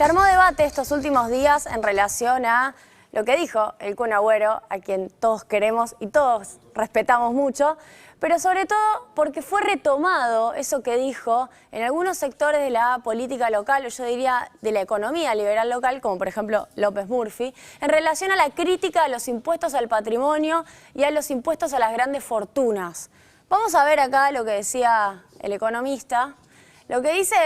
Se armó debate estos últimos días en relación a lo que dijo el Kun Agüero, a quien todos queremos y todos respetamos mucho, pero sobre todo porque fue retomado eso que dijo en algunos sectores de la política local, o yo diría de la economía liberal local, como por ejemplo López Murphy, en relación a la crítica a los impuestos al patrimonio y a los impuestos a las grandes fortunas. Vamos a ver acá lo que decía el economista. Lo que dice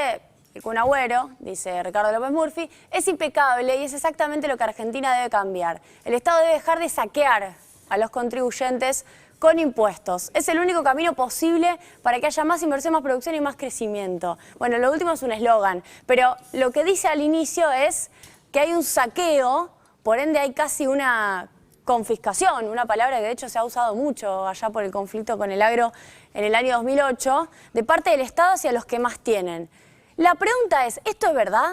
el Kun Agüero, dice Ricardo López Murphy, es impecable y es exactamente lo que Argentina debe cambiar. El Estado debe dejar de saquear a los contribuyentes con impuestos. Es el único camino posible para que haya más inversión, más producción y más crecimiento. Bueno, lo último es un eslogan, pero lo que dice al inicio es que hay un saqueo, por ende hay casi una confiscación, una palabra que de hecho se ha usado mucho allá por el conflicto con el agro en el año 2008, de parte del Estado hacia los que más tienen. La pregunta es, ¿esto es verdad?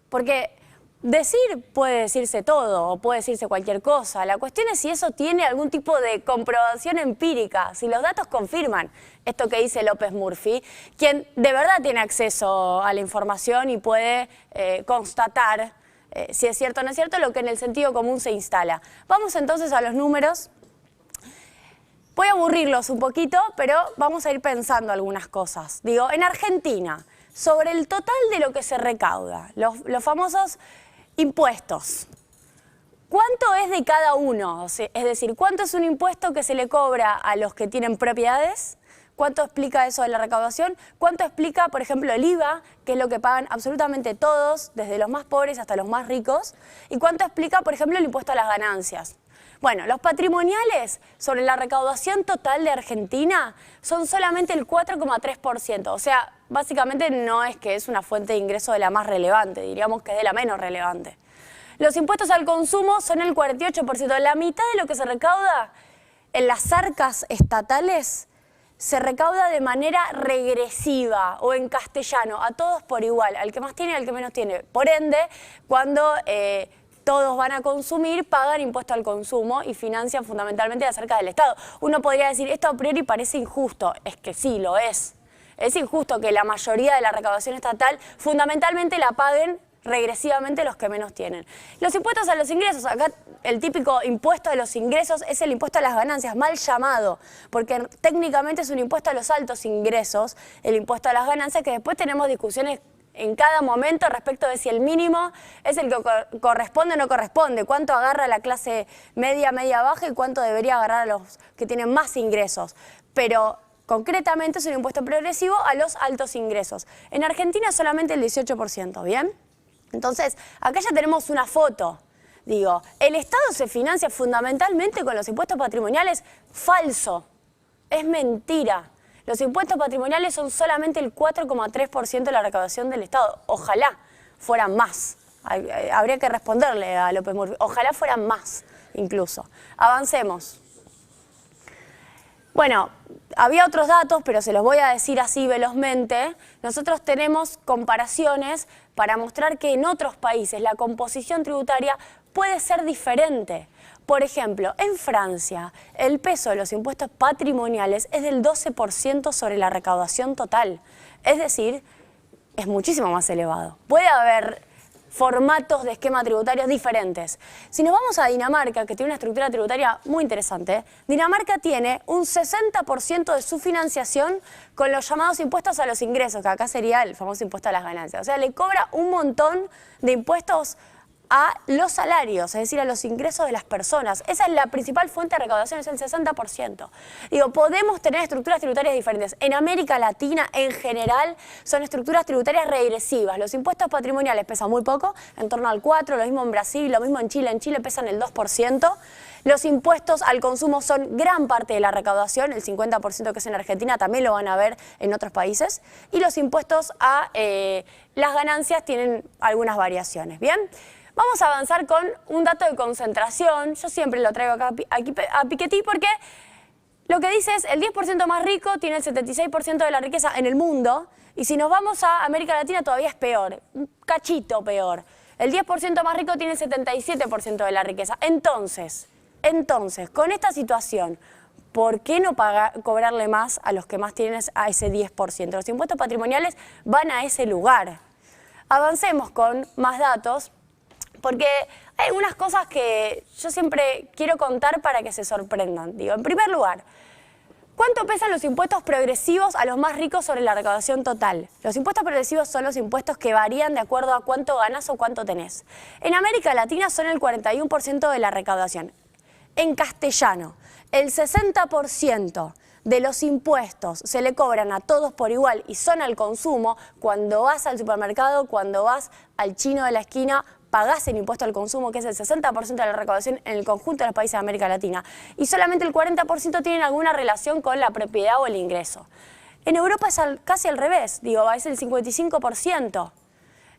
Porque decir puede decirse todo o puede decirse cualquier cosa. La cuestión es si eso tiene algún tipo de comprobación empírica, si los datos confirman esto que dice López Murphy, quien de verdad tiene acceso a la información y puede constatar si es cierto o no es cierto, lo que en el sentido común se instala. Vamos entonces a los números. Voy a aburrirlos un poquito, pero vamos a ir pensando algunas cosas. Digo, en Argentina, sobre el total de lo que se recauda, los famosos impuestos, ¿cuánto es de cada uno? O sea, es decir, ¿cuánto es un impuesto que se le cobra a los que tienen propiedades? ¿Cuánto explica eso de la recaudación? ¿Cuánto explica, por ejemplo, el IVA, que es lo que pagan absolutamente todos, desde los más pobres hasta los más ricos? ¿Y cuánto explica, por ejemplo, el impuesto a las ganancias? Bueno, los patrimoniales sobre la recaudación total de Argentina son solamente el 4,3%. O sea, básicamente no es que es una fuente de ingreso de la más relevante, diríamos que es de la menos relevante. Los impuestos al consumo son el 48%. La mitad de lo que se recauda en las arcas estatales se recauda de manera regresiva o en castellano, a todos por igual, al que más tiene y al que menos tiene. Por ende, cuando todos van a consumir, pagan impuesto al consumo y financian fundamentalmente las arcas del Estado. Uno podría decir, esto a priori parece injusto. Es que sí, lo es. Es injusto que la mayoría de la recaudación estatal fundamentalmente la paguen regresivamente los que menos tienen. Los impuestos a los ingresos, acá el típico impuesto de los ingresos es el impuesto a las ganancias, mal llamado, porque técnicamente es un impuesto a los altos ingresos, el impuesto a las ganancias, que después tenemos discusiones en cada momento respecto de si el mínimo es el que corresponde o no corresponde, cuánto agarra la clase media, media baja y cuánto debería agarrar a los que tienen más ingresos. Pero concretamente es un impuesto progresivo a los altos ingresos. En Argentina solamente el 18%, ¿bien? Entonces, acá ya tenemos una foto. Digo, el Estado se financia fundamentalmente con los impuestos patrimoniales. Falso. Es mentira. Los impuestos patrimoniales son solamente el 4,3% de la recaudación del Estado. Ojalá fueran más. Habría que responderle a López Murphy. Ojalá fueran más, incluso. Avancemos. Bueno, había otros datos, pero se los voy a decir así velozmente. Nosotros tenemos comparaciones para mostrar que en otros países la composición tributaria puede ser diferente. Por ejemplo, en Francia, el peso de los impuestos patrimoniales es del 12% sobre la recaudación total. Es decir, es muchísimo más elevado. Puede haber formatos de esquema tributarios diferentes. Si nos vamos a Dinamarca, que tiene una estructura tributaria muy interesante, Dinamarca tiene un 60% de su financiación con los llamados impuestos a los ingresos, que acá sería el famoso impuesto a las ganancias. O sea, le cobra un montón de impuestos a los salarios, es decir, a los ingresos de las personas. Esa es la principal fuente de recaudación, es el 60%. Digo, podemos tener estructuras tributarias diferentes. En América Latina, en general, son estructuras tributarias regresivas. Los impuestos patrimoniales pesan muy poco, en torno al 4%, lo mismo en Brasil, lo mismo en Chile. En Chile pesan el 2%. Los impuestos al consumo son gran parte de la recaudación, el 50% que es en Argentina, también lo van a ver en otros países. Y los impuestos a las ganancias tienen algunas variaciones, ¿bien? Vamos a avanzar con un dato de concentración. Yo siempre lo traigo acá a Piketty porque lo que dice es el 10% más rico tiene el 76% de la riqueza en el mundo. Y si nos vamos a América Latina todavía es peor, un cachito peor. El 10% más rico tiene el 77% de la riqueza. Entonces, con esta situación, ¿por qué no cobrarle más a los que más tienen a ese 10%? Los impuestos patrimoniales van a ese lugar. avancemos con más datos, porque hay algunas cosas que yo siempre quiero contar para que se sorprendan. Digo, en primer lugar, ¿cuánto pesan los impuestos progresivos a los más ricos sobre la recaudación total? Los impuestos progresivos son los impuestos que varían de acuerdo a cuánto ganas o cuánto tenés. En América Latina son el 41% de la recaudación. En castellano, el 60% de los impuestos se le cobran a todos por igual y son al consumo. Cuando vas al supermercado, cuando vas al chino de la esquina, pagás el impuesto al consumo, que es el 60% de la recaudación en el conjunto de los países de América Latina. Y solamente el 40% tienen alguna relación con la propiedad o el ingreso. En Europa es casi al revés, digo, es el 55%.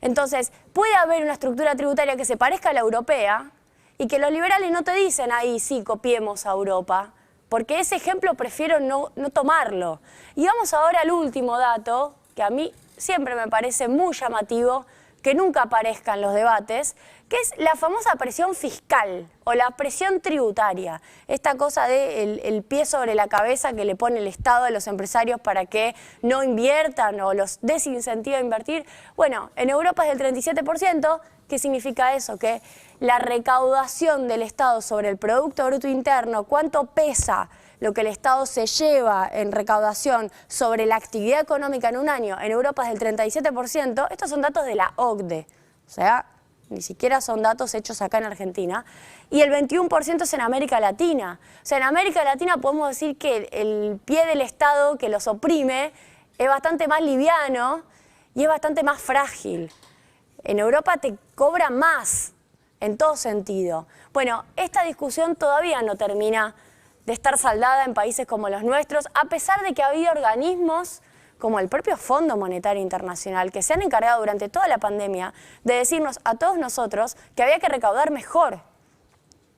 Entonces, puede haber una estructura tributaria que se parezca a la europea y que los liberales no te dicen, ahí sí, copiemos a Europa, porque ese ejemplo prefiero no tomarlo. Y vamos ahora al último dato, que a mí siempre me parece muy llamativo, que nunca aparezca en los debates, que es la famosa presión fiscal o la presión tributaria. Esta cosa de el pie sobre la cabeza que le pone el Estado a los empresarios para que no inviertan o los desincentiva a invertir. Bueno, en Europa es del 37%. ¿Qué significa eso? Que la recaudación del Estado sobre el Producto Bruto Interno, cuánto pesa lo que el Estado se lleva en recaudación sobre la actividad económica en un año, en Europa es del 37%, estos son datos de la OCDE, o sea, ni siquiera son datos hechos acá en Argentina, y el 21% es en América Latina. O sea, en América Latina podemos decir que el pie del Estado que los oprime es bastante más liviano y es bastante más frágil. En Europa te cobra más, en todo sentido. Bueno, esta discusión todavía no termina de estar saldada en países como los nuestros, a pesar de que ha habido organismos como el propio Fondo Monetario Internacional, que se han encargado durante toda la pandemia de decirnos a todos nosotros que había que recaudar mejor.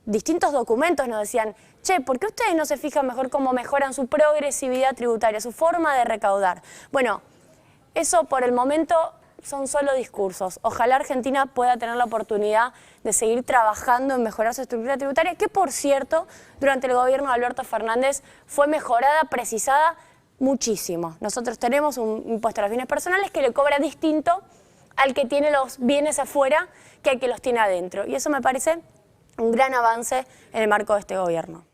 Distintos documentos nos decían, che, ¿por qué ustedes no se fijan mejor cómo mejoran su progresividad tributaria, su forma de recaudar? Bueno, eso por el momento son solo discursos. Ojalá Argentina pueda tener la oportunidad de seguir trabajando en mejorar su estructura tributaria, que por cierto, durante el gobierno de Alberto Fernández fue mejorada, precisada muchísimo. Nosotros tenemos un impuesto a los bienes personales que le cobra distinto al que tiene los bienes afuera que al que los tiene adentro. Y eso me parece un gran avance en el marco de este gobierno.